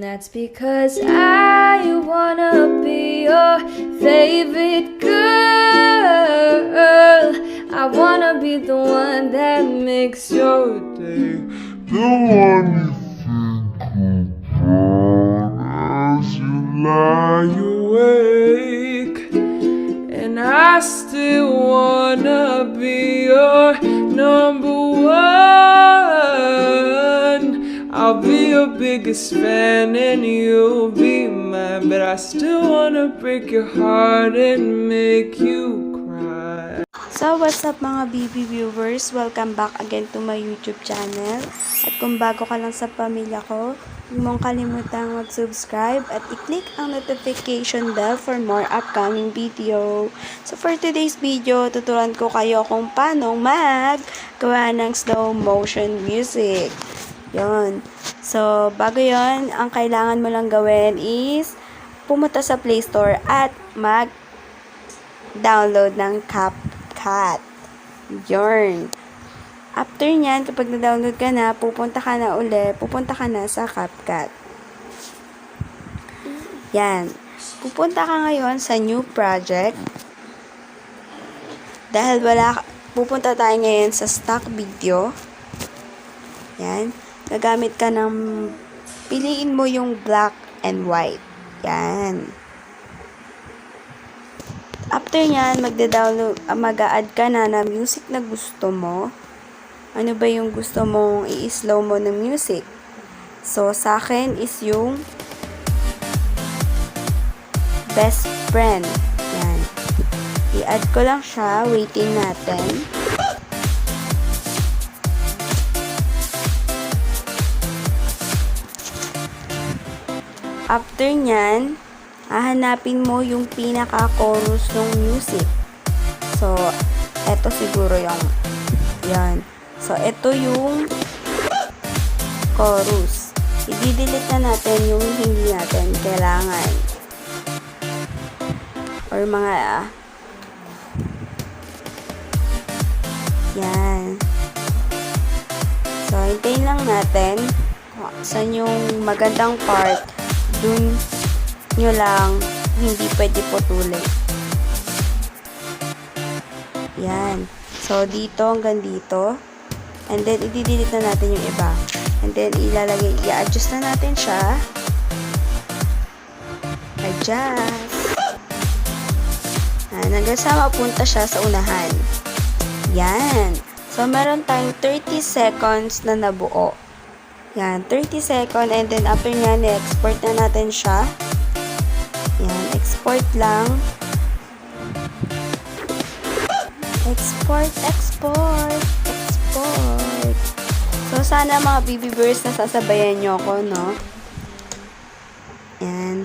That's because I wanna be your favorite girl. I wanna be the one that makes your day. The one you think about as you lie awake. And I still wanna be your number one. I'll be your biggest fan and you'll be mine, but I still wanna break your heart and make you cry. So, what's up mga BB viewers? Welcome back again to my YouTube channel. At kung bago ka lang sa pamilya ko, huwag mong kalimutang mag-subscribe at i-click ang notification bell for more upcoming video. So, for today's video, tuturuan ko kayo kung paano maggawa ng slow motion music. Yon. So, bago yon, ang kailangan mo lang gawin is pumunta sa Play Store at mag-download ng Capcut. Yorn. After nyan, kapag na-download ka na, pupunta ka na sa Capcut. Yan. Pupunta ka ngayon sa new project. Dahil pupunta tayo ngayon sa stock video. Yan. Gagamit ka ng, piliin mo yung black and white. Yan. After nyan, mag-a-add ka na ng music na gusto mo. Ano ba yung gusto mong i-slow mo ng music? So, sa akin is yung best friend. Yan. I-add ko lang siya. Waiting natin. After nyan, hahanapin mo yung pinaka-chorus ng music. So, eto siguro yung, yan. So, eto yung chorus. I-delete na natin yung hindi natin kailangan. Or mga, yan. So, hintayin lang natin saan yung magandang part. Dun nyo lang hindi pwede putulin. Yan. So, dito hanggang dito. And then, i-delete na natin yung iba. And then, i-adjust na natin siya. Adjust. Hanggang sa mapunta siya sa unahan. Yan. So, meron tayong 30 seconds na nabuo. Yan, 30 seconds, and then after nyan, i-export na natin siya. Yan, export lang. Export. So, sana mga BB Birds na sasabayan nyo ako, no? Yan.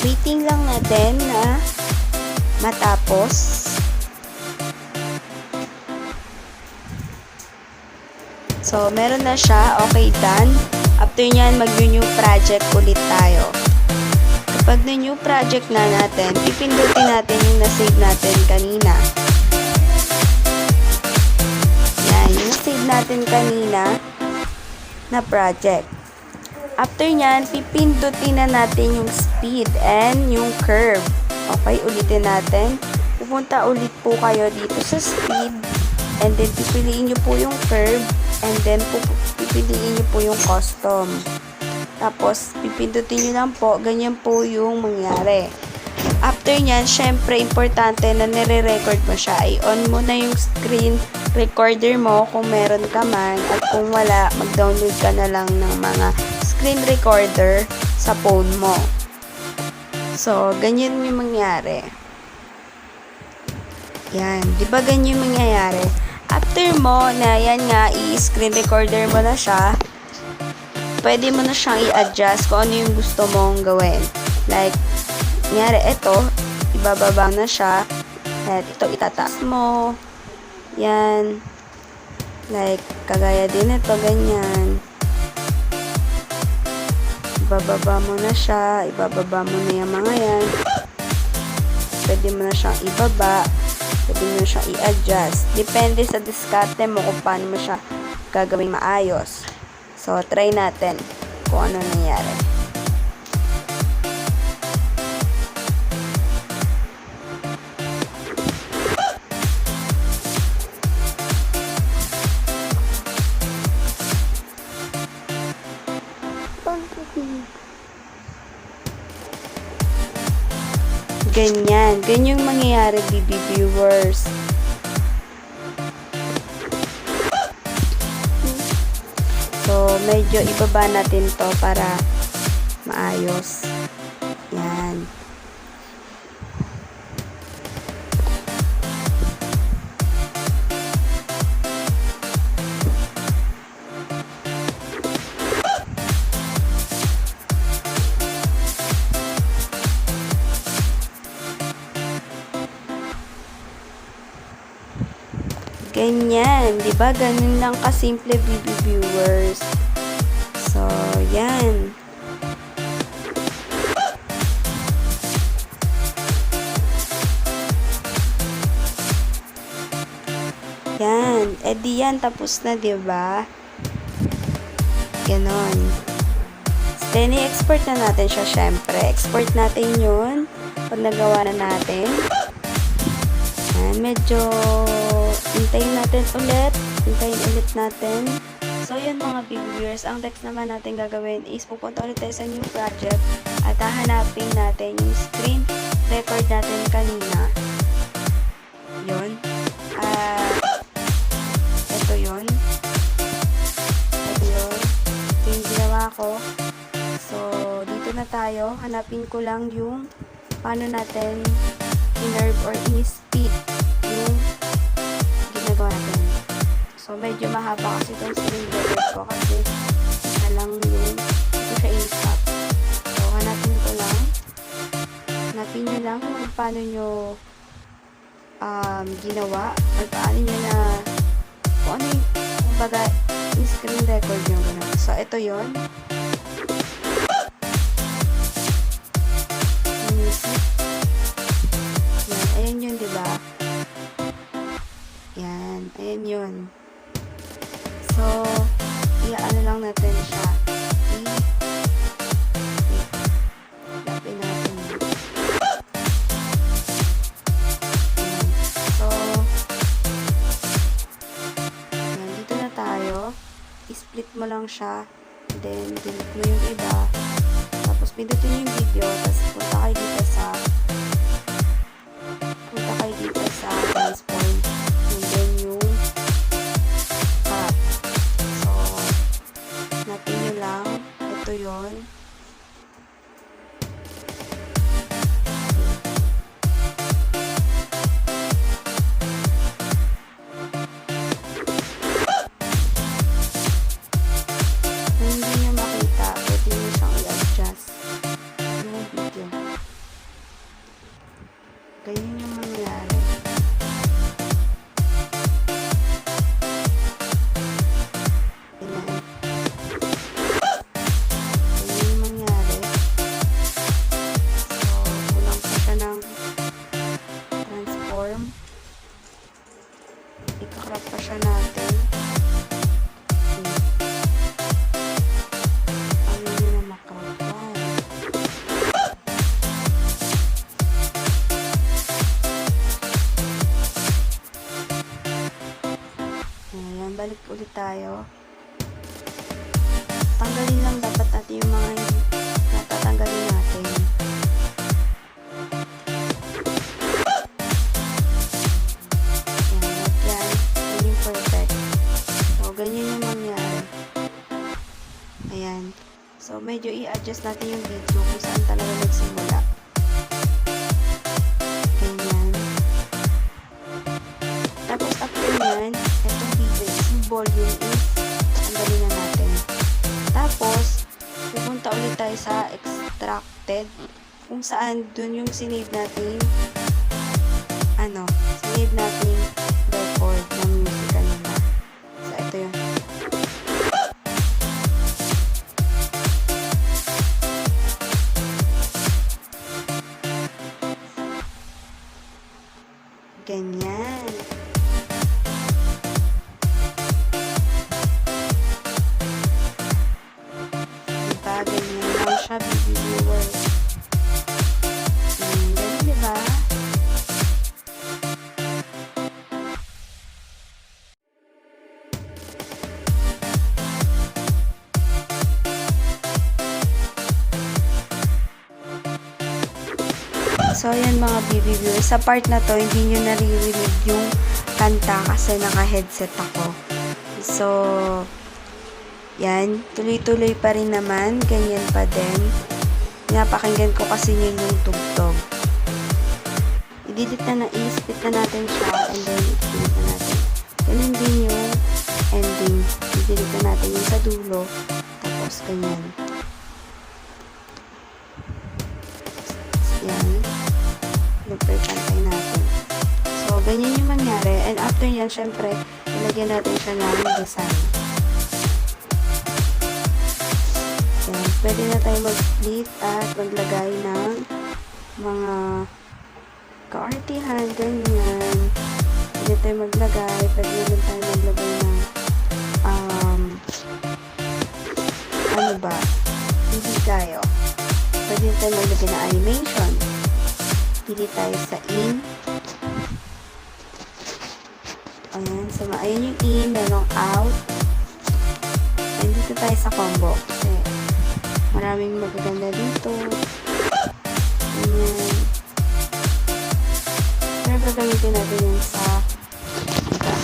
Waiting lang natin na matapos. So, meron na siya. Okay, done. After nyan, mag-new project ulit tayo. Kapag na-new project na natin, pipindutin natin yung na-save natin kanina. Yan, yung na-save natin kanina na project. After nyan, pipindutin na natin yung speed and yung curve. Okay, ulitin natin. Pupunta ulit po kayo dito sa speed. And then, pipiliin nyo po yung curve. And then, pipiliin nyo po yung custom. Tapos, pipindutin nyo lang po. Ganyan po yung mangyari. After nyan, syempre, importante na nire-record mo siya. I-on mo na yung screen recorder mo kung meron ka man. At kung wala, mag-download ka na lang ng mga screen recorder sa phone mo. So, ganyan yung mangyari. Yan. Diba ganyan yung mangyayari? After mo na yan nga, i-screen recorder mo na siya, pwede mo na siyang i-adjust kung ano yung gusto mong gawin. Like, nangyari, ito, ibababa na siya. At ito, itataas mo. Yan. Like, kagaya din ito, ganyan. Ibababa mo na siya. Ibababa mo na yung mga yan. Pwede mo na siyang ibaba. Pwede mo siyang i-adjust. Depende sa diskarte mo kung paano mo siya gagawing maayos. So, try natin kung ano nangyari. Ganyan. Ganyan yung mangyayari, BB viewers. So, medyo ibaba natin to para maayos. Yan. Ganyan, 'di ba? Ganun lang kasimple, BB viewers. So, yan. Yan, edi yan tapos na, 'di ba? Ganon. Then, i-export na natin siya, syempre. Export natin 'yun pag nagawa na natin. Medyo hintayin natin ulit. Hintayin ulit natin. So, yun mga big viewers. Ang next naman natin gagawin is pupunta ulit tayo sa new project at hahanapin natin yung screen record natin kanina. Yun. Ito yun. Ito yun. Ito yung ginawa ko. So, dito na tayo. Hanapin ko lang yung paano natin in-nerve or in-speed yung ginagawa natin. So, medyo mahaba kasi itong screen record ko kasi isa lang yung ito siya in-stop. So, hanapin ko lang. Hanapin nyo lang kung paano nyo ginawa or paano nyo na kung ano yung kumbaga yung screen record nyo. Ganun. So, ito yun. Ayan yun, diba? Yan. Ayan yun. So, i-ano lang natin siya. Lapin natin. So, yan. Dito na tayo. I-split mo lang siya. Then, delete mo yung iba. Tapos, pindutin yung video. Tapos, punta kayo dito sa transform. And then, yung cut. So, natin nyo lang. Ito yun. Kung hindi nyo makita, pwede nyo siyang i-adjust yung video. Ganyan yung mangyari. I-crop pa siya natin. Ayaw nyo na makrop pa. Ayan, balik ulit tayo. Tanggalin lang dapat natin yung mga natatanggalin natin. Ganyan yung mangyari. Ayan. So, medyo i-adjust natin yung video kung saan talaga nagsimula. Ganyan. Tapos, after yan, itong video, yung volume is, tanggalin na natin. Tapos, pupunta ulit tayo sa extracted, kung saan dun yung sinave natin, sinave natin record ng music kanina. So, ito yun. Ganyan. Ayan. Diba? Ganyan lang siya, baby viewers. Ganyan, diba? So, ayan mga baby viewers. Sa part na to, hindi nyo naririnig yung kanta kasi naka-headset ako. So, yan. Tuloy-tuloy pa rin naman. Ganyan pa din. Pinapakinggan ko kasi yun yung tugtog. I-delete na i-split na natin siya and then i-delete na natin. Ganun din yung ending. I-delete na natin yung sa dulo. Tapos, ganyan. Yan. Pantay natin. So, ganyan yung mangyari. And after yan, syempre, ilagyan natin siya ng design. Yan. Pwede na tayo mag-split at maglagay ng mga kaartihan, ganyan. Pwede tayo maglagay. Pwede din tayo maglagay ng ano ba? Hindi tayo. Pwede tayo maglagay ng animation. Pili tayo sa in. Ayan. So, ayan yung in. Merong out. And dito tayo sa combo. Kasi, maraming magaganda dito. Ayan. Pero gagamitin natin yung sa ito.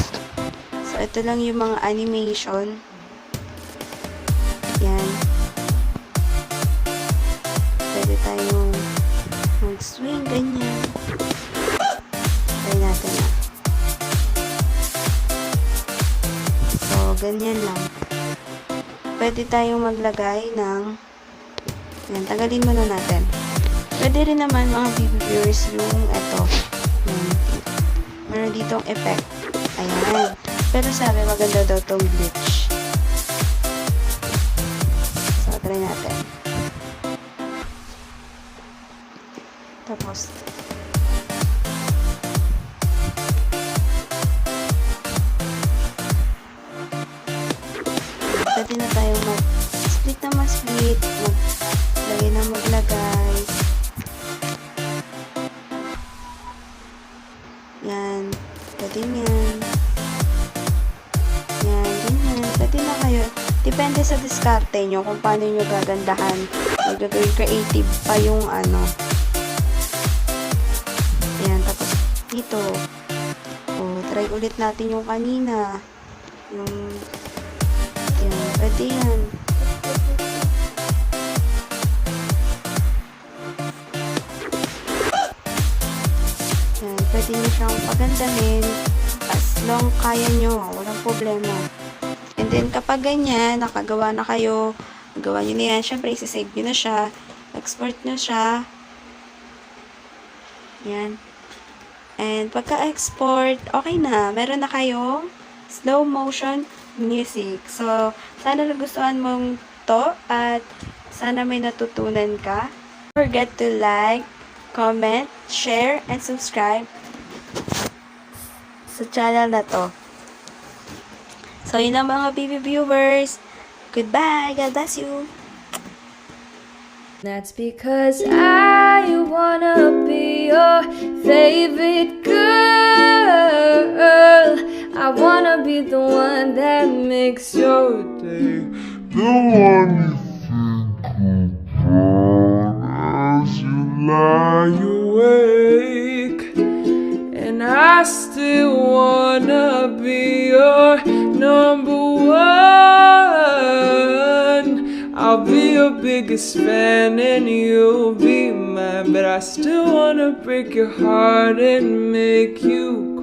So, ito lang yung mga animation. Ayan. Pwede tayong mag-swing, ganyan. Try natin na. So, ganyan lang. Pwede tayong maglagay ng yan, tagalin muna natin. Pwede rin naman mga baby viewers yung ito. Meron ditong effect. Ayan. Pero sabi maganda daw tong glitch. So, try natin. Tapos, pwede na tayo mag-split na mag-split, maglagay na maglagay. Yan, pwede yan. Yan, ganyan. Pwede na kayo. Depende sa diskarte nyo kung paano nyo gagandahan. Magagawin creative pa yung ano. Ayan, tapos dito. Try ulit natin yung kanina. Yung, yan, pwede yan. Yan, pwede nyo siyang pagandahin as long kaya nyo. Walang problema. And then, kapag ganyan, nakagawa na kayo, nagawa nyo na yan, syempre, isasave nyo na siya, export nyo siya. Yan. And pagka-export, okay na. Meron na kayong slow motion music. So, sana nagustuhan mong to at sana may natutunan ka. Don't forget to like, comment, share, and subscribe sa channel na to. So, yun ang mga baby viewers. Goodbye. God bless you. That's because I wanna be your favorite girl. I wanna be the one that makes your day. The one you think about as you lie awake. And I still wanna be your number one. I'll be your biggest fan and you'll be mine, but I still wanna break your heart and make you